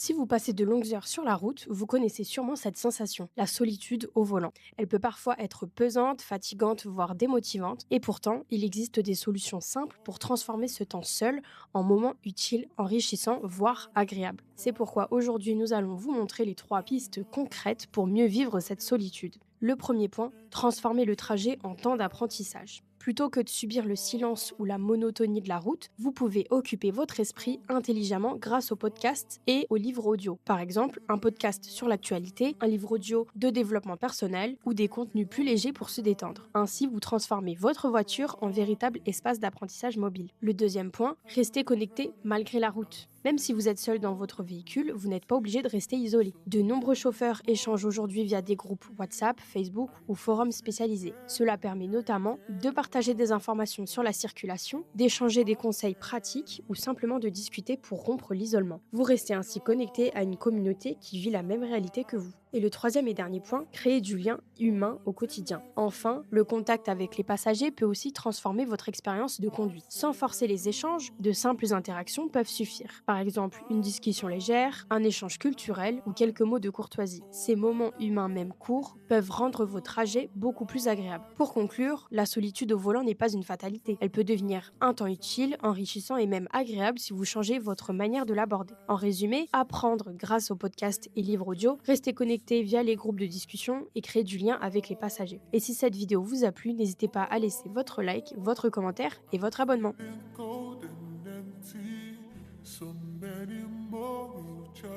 Si vous passez de longues heures sur la route, vous connaissez sûrement cette sensation, la solitude au volant. Elle peut parfois être pesante, fatigante, voire démotivante, et pourtant, il existe des solutions simples pour transformer ce temps seul en moments utiles, enrichissants, voire agréables. C'est pourquoi aujourd'hui nous allons vous montrer les 3 pistes concrètes pour mieux vivre cette solitude. Le premier point, transformer le trajet en temps d'apprentissage. Plutôt que de subir le silence ou la monotonie de la route, vous pouvez occuper votre esprit intelligemment grâce aux podcasts et aux livres audio. Par exemple, un podcast sur l'actualité, un livre audio de développement personnel ou des contenus plus légers pour se détendre. Ainsi, vous transformez votre voiture en véritable espace d'apprentissage mobile. Le deuxième point, restez connecté malgré la route. Même si vous êtes seul dans votre véhicule, vous n'êtes pas obligé de rester isolé. De nombreux chauffeurs échangent aujourd'hui via des groupes WhatsApp, Facebook ou forums spécialisés. Cela permet notamment de partager des informations sur la circulation, d'échanger des conseils pratiques ou simplement de discuter pour rompre l'isolement. Vous restez ainsi connecté à une communauté qui vit la même réalité que vous. Et le troisième et dernier point, créer du lien humain au quotidien. Enfin, le contact avec les passagers peut aussi transformer votre expérience de conduite. Sans forcer les échanges, de simples interactions peuvent suffire. Par exemple, une discussion légère, un échange culturel ou quelques mots de courtoisie. Ces moments humains, même courts, peuvent rendre vos trajets beaucoup plus agréables. Pour conclure, la solitude au volant n'est pas une fatalité. Elle peut devenir un temps utile, enrichissant et même agréable si vous changez votre manière de l'aborder. En résumé, apprendre grâce aux podcasts et livres audio, rester connecté via les groupes de discussion et créer du lien avec les passagers. Et si cette vidéo vous a plu, n'hésitez pas à laisser votre like, votre commentaire et votre abonnement. Golden empty, so many more